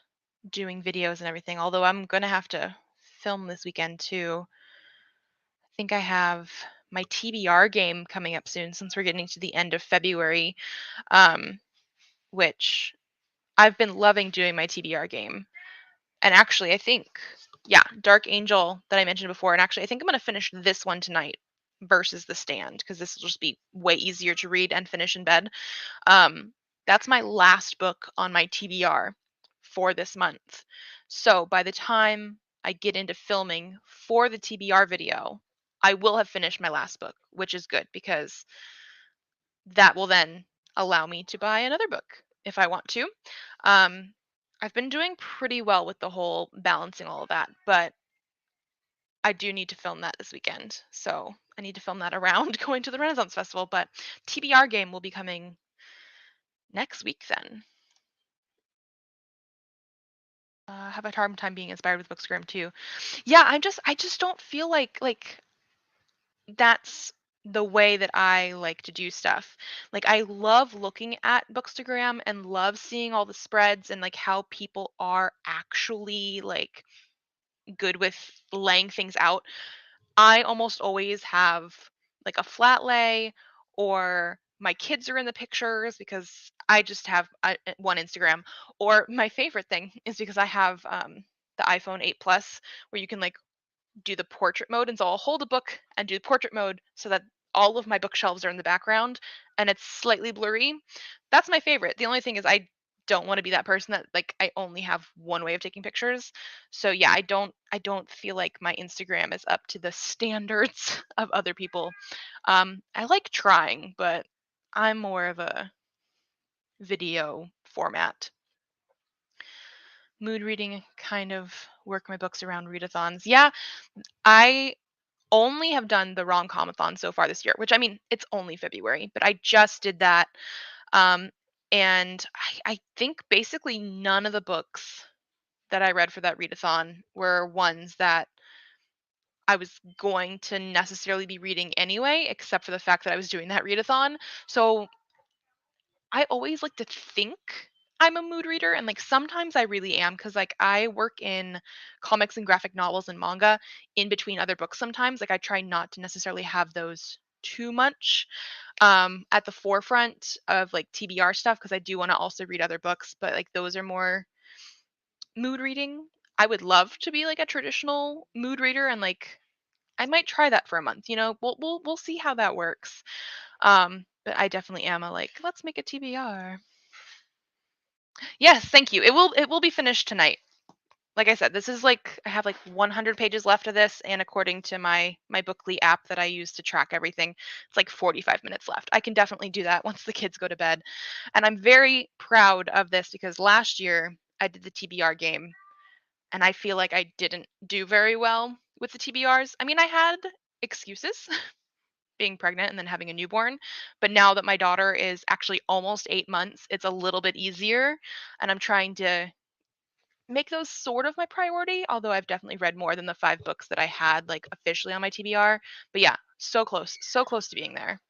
doing videos and everything. Although I'm going to have to film this weekend too. I think I have my TBR game coming up soon since we're getting to the end of February, um, which I've been loving doing my TBR game. And actually, I think, yeah, Dark Angel that I mentioned before. And actually, I think I'm going to finish this one tonight versus The Stand because this will just be way easier to read and finish in bed. Um, that's my last book on my TBR for this month. So by the time I get into filming for the TBR video, I will have finished my last book, which is good because that will then allow me to buy another book if I want to. Um, I've been doing pretty well with the whole balancing all of that, but I do need to film that this weekend. So I need to film that around going to the Renaissance Festival, but TBR game will be coming next week then. Have a hard time being inspired with Bookstagram too. Yeah, I just don't feel like that's the way that I like to do stuff. Like I love looking at Bookstagram and love seeing all the spreads and like how people are actually like good with laying things out. I almost always have like a flat lay or my kids are in the pictures because I just have one Instagram. Or my favorite thing is because I have the iPhone 8 Plus where you can like do the portrait mode. And so I'll hold a book and do portrait mode so that all of my bookshelves are in the background and it's slightly blurry. That's my favorite. The only thing is I don't want to be that person that like I only have one way of taking pictures. So yeah, I don't feel like my Instagram is up to the standards of other people. I like trying, but I'm more of a video format. Mood reading, kind of work my books around readathons. Yeah, I only have done the rom-comathon so far this year, which I mean, it's only February, but I just did that. Um, and I think basically none of the books that I read for that readathon were ones that I was going to necessarily be reading anyway, except for the fact that I was doing that readathon. So I always like to think I'm a mood reader, and like sometimes I really am because like I work in comics and graphic novels and manga in between other books sometimes. Like I try not to necessarily have those too much at the forefront of like TBR stuff because I do want to also read other books, but like those are more mood reading. I would love to be like a traditional mood reader and like I might try that for a month, you know. We'll see how that works. But I definitely am a like, let's make a TBR. Yes, thank you. It will be finished tonight. Like I said, this is like I have like 100 pages left of this, and according to my Bookly app that I use to track everything, it's like 45 minutes left. I can definitely do that once the kids go to bed, and I'm very proud of this because last year I did the TBR game, and I feel like I didn't do very well with the TBRs. I mean, I had excuses being pregnant and then having a newborn. But now that my daughter is actually almost 8 months, it's a little bit easier. And I'm trying to make those sort of my priority, although I've definitely read more than the 5 books that I had like officially on my TBR. But yeah, so close to being there.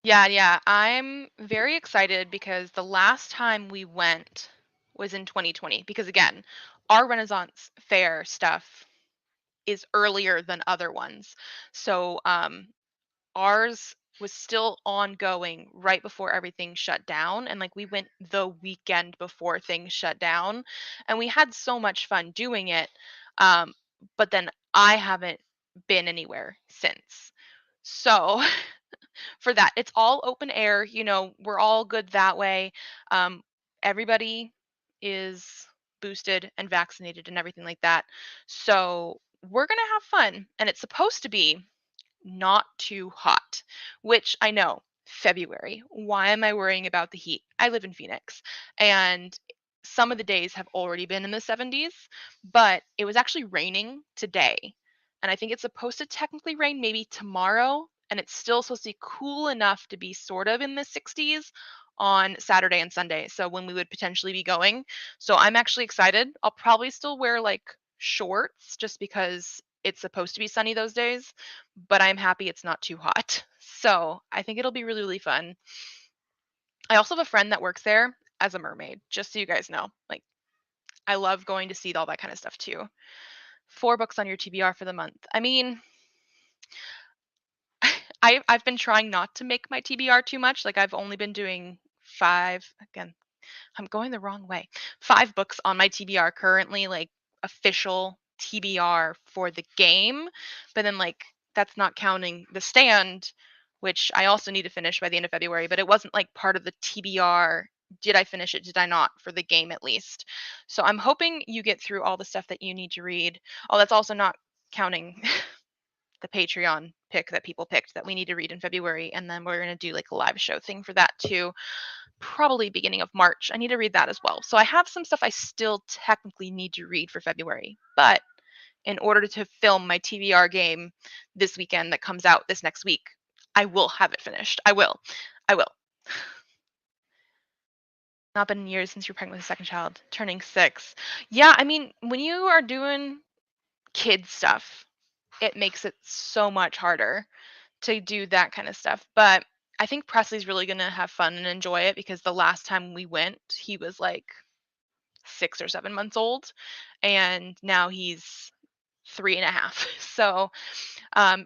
Yeah, yeah. I'm very excited because the last time we went was in 2020. Because again, our Renaissance Fair stuff is earlier than other ones. So ours was still ongoing right before everything shut down, and like we went the weekend before things shut down, and we had so much fun doing it. um but then I haven't been anywhere since. So for that, it's all open air, we're all good that way. Um, Everybody is boosted and vaccinated and everything like that. So we're going to have fun. And it's supposed to be not too hot, which I know, February. Why am I worrying about the heat? I live in Phoenix and some of the days have already been in the 70s, but it was actually raining today. And I think it's supposed to technically rain maybe tomorrow, and it's still supposed to be cool enough to be sort of in the 60s on Saturday and Sunday. So when we would potentially be going. So I'm actually excited. I'll probably still wear like shorts just because it's supposed to be sunny those days, but I'm happy it's not too hot. So I think it'll be really, really fun. I also have a friend that works there as a mermaid, just so you guys know. Like, I love going to see all that kind of stuff too. 4 books on your TBR for the month. I mean, I've been trying not to make my TBR too much. Like, I've only been doing five. Again, I'm going the wrong way. 5 books on my TBR currently, like official TBR for the game. But then, like, that's not counting the stand, which I also need to finish by the end of February. But it wasn't like part of the TBR. Did I finish it? Did I not? For the game, at least. So I'm hoping you get through all the stuff that you need to read. Oh, that's also not counting the Patreon pick that people picked that we need to read in February. And then we're going to do like a live show thing for that too, probably beginning of March. I need to read that as well. So I have some stuff I still technically need to read for February. But in order to film my TBR game this weekend that comes out this next week, I will have it finished. I will. I will. Not been years since you're pregnant with a second child, turning 6. Yeah, I mean, when you are doing kid stuff, it makes it so much harder to do that kind of stuff. But I think Presley's really gonna have fun and enjoy it because the last time we went, he was like 6 or 7 months old, and now he's 3.5. So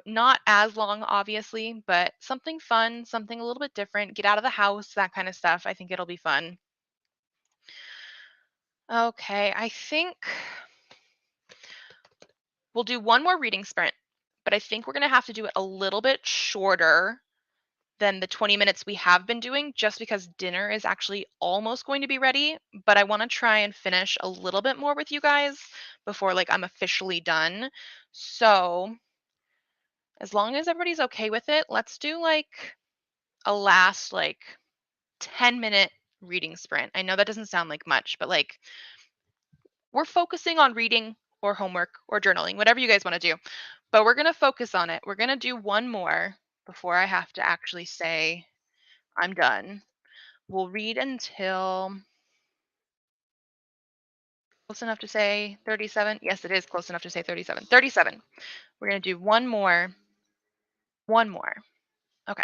not as long, obviously, but something fun, something a little bit different. Get out of the house, that kind of stuff. I think it'll be fun. Okay, I think we'll do one more reading sprint, but I think we're gonna have to do it a little bit shorter than the 20 minutes we have been doing just because dinner is actually almost going to be ready, but I want to try and finish a little bit more with you guys before like I'm officially done. So, as long as everybody's okay with it, let's do like a last like 10-minute reading sprint. I know that doesn't sound like much, but like we're focusing on reading or homework or journaling, whatever you guys want to do. But we're going to focus on it. We're going to do one more before I have to actually say I'm done. We'll read until close enough to say 37. Yes, it is close enough to say 37. 37. We're going to do one more. One more. Okay.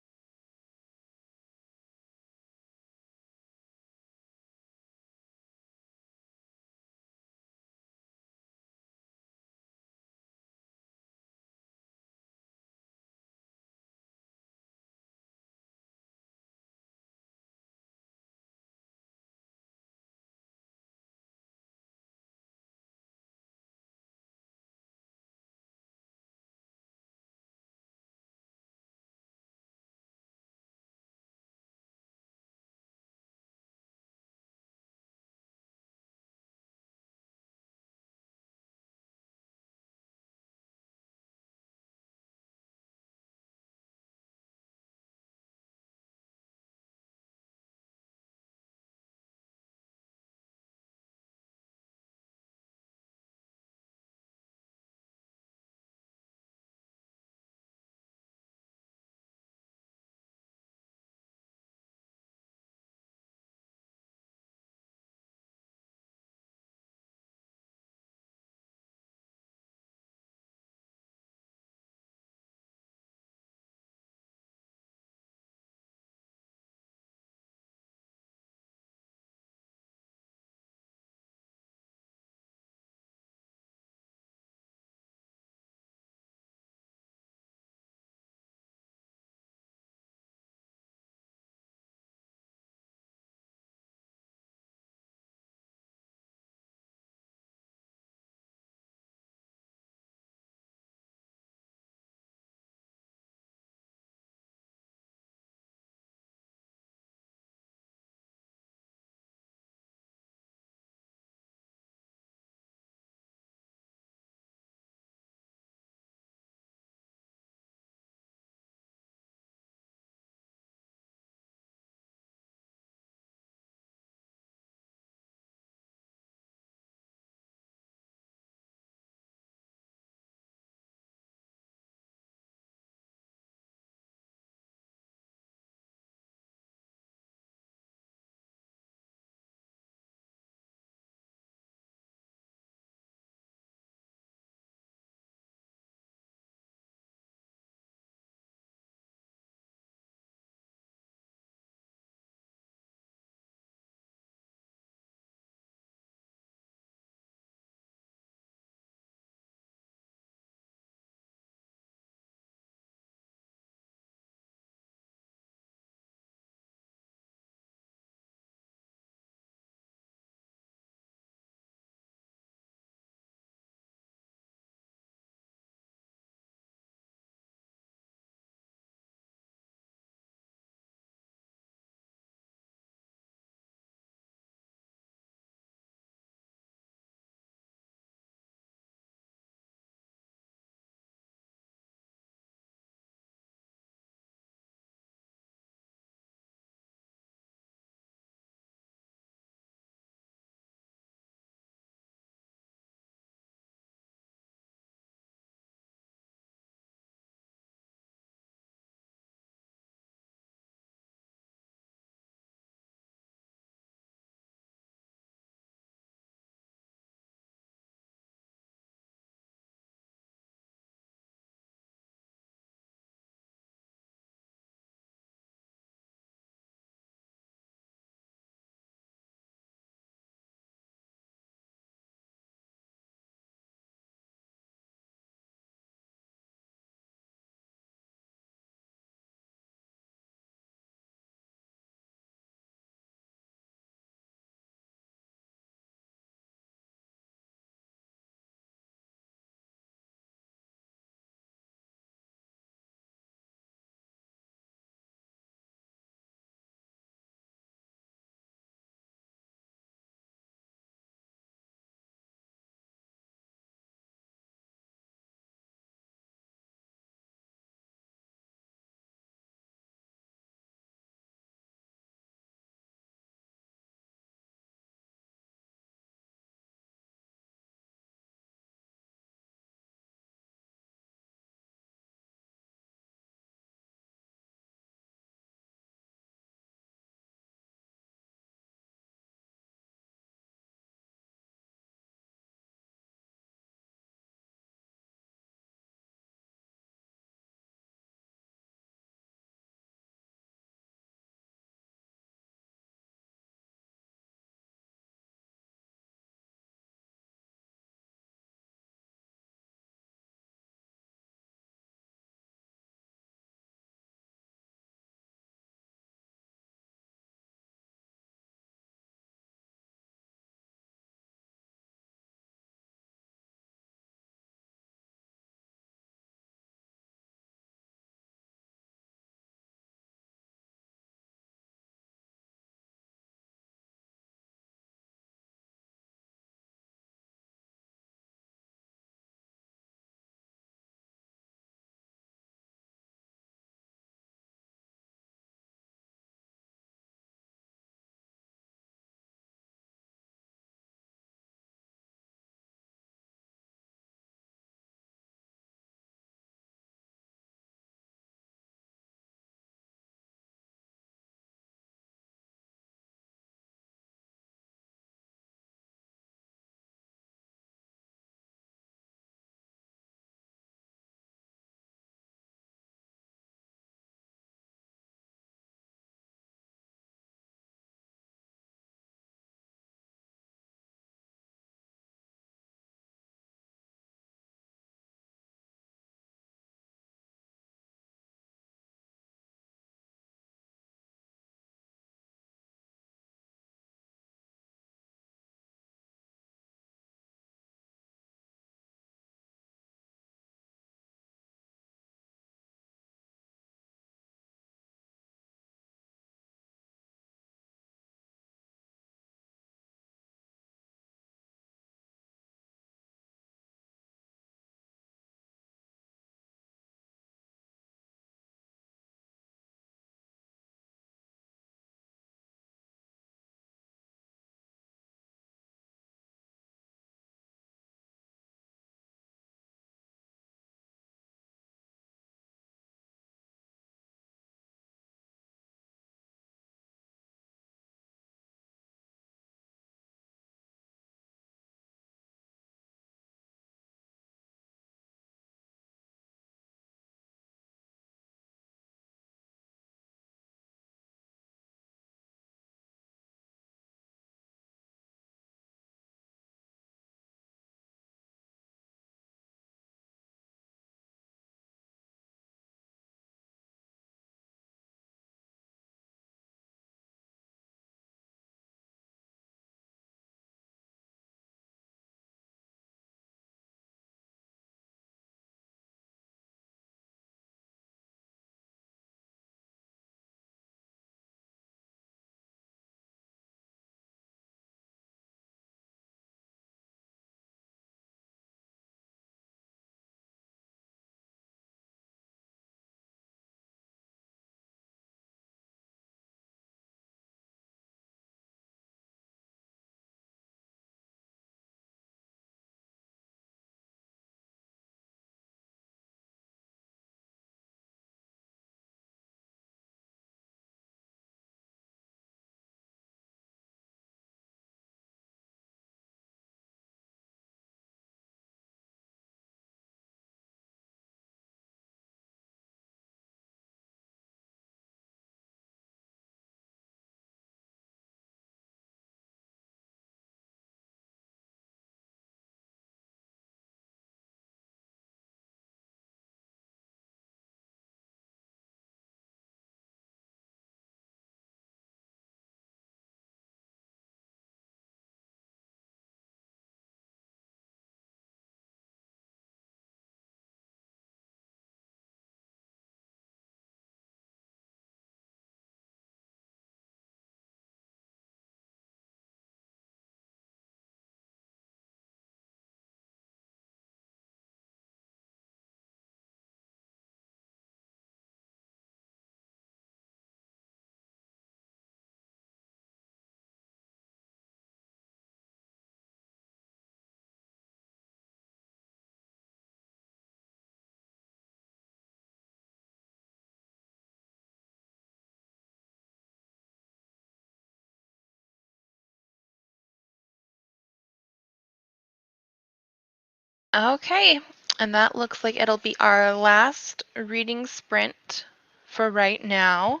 Okay, and that looks like it'll be our last reading sprint for right now.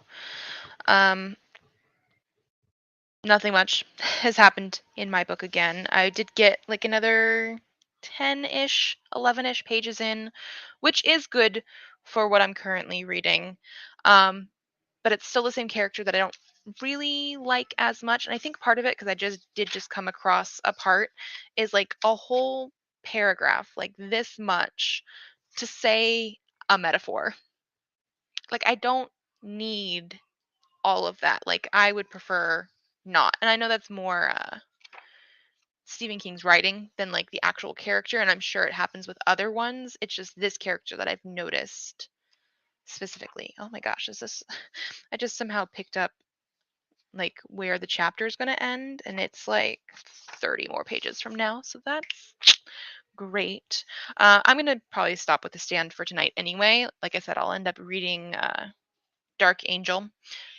Um, Nothing much has happened in my book again. I did get like another 10-ish, 11-ish pages in, which is good for what I'm currently reading. Um, but it's still the same character that I don't really like as much. And I think part of it, because I just come across a part, is like a whole paragraph, like this much, to say a metaphor. Like I don't need all of that. Like I would prefer not. And I know that's more Stephen King's writing than like the actual character, and I'm sure it happens with other ones. It's just this character that I've noticed specifically. Oh my gosh, is this I just somehow picked up like where the chapter is going to end, and it's like 30 more pages from now, so that's great. I'm going to probably stop with the stand for tonight anyway. Like I said, I'll end up reading Dark Angel,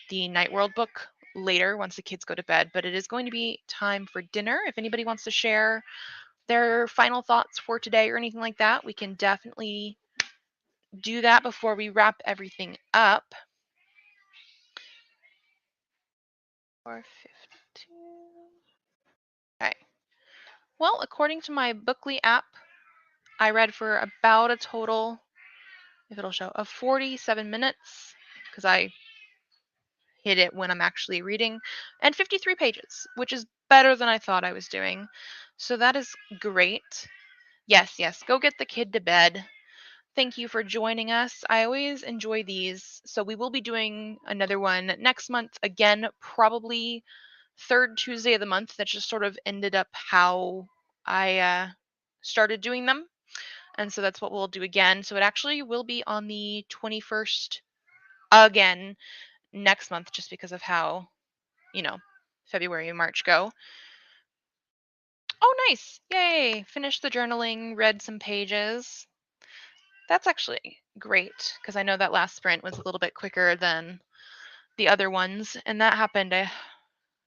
the Night World book, later once the kids go to bed, but it is going to be time for dinner. If anybody wants to share their final thoughts for today or anything like that, we can definitely do that before we wrap everything up. 4:15. Okay. Well, according to my Bookly app, I read for about a total, if it'll show, of 47 minutes because I hit it when I'm actually reading, and 53 pages, which is better than I thought I was doing. So that is great. Yes, yes, go get the kid to bed. Thank you for joining us. I always enjoy these. So we will be doing another one next month again, probably third Tuesday of the month. That just sort of ended up how I started doing them. And so that's what we'll do again. So it actually will be on the 21st again next month, just because of how, you know, February and March go. Oh, nice. Yay. Finished the journaling, read some pages. That's actually great because I know that last sprint was a little bit quicker than the other ones. And that happened. I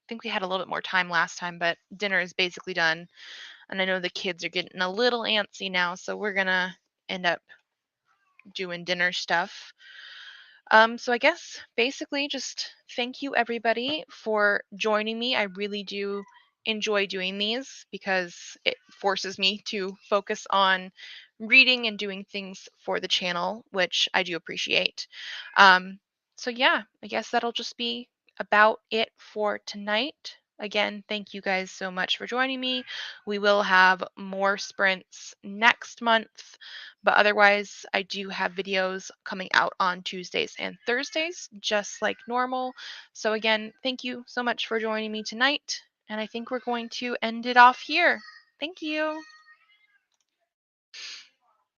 think we had a little bit more time last time, but dinner is basically done. And I know the kids are getting a little antsy now. So we're going to end up doing dinner stuff. So I guess basically just thank you everybody for joining me. I really do enjoy doing these because it forces me to focus on reading and doing things for the channel, which I do appreciate. Um, so yeah, I guess that'll just be about it for tonight. Again, thank you guys so much for joining me. We will have more sprints next month. But otherwise, I do have videos coming out on Tuesdays and Thursdays, just like normal. So, again, thank you so much for joining me tonight. And I think we're going to end it off here. Thank you.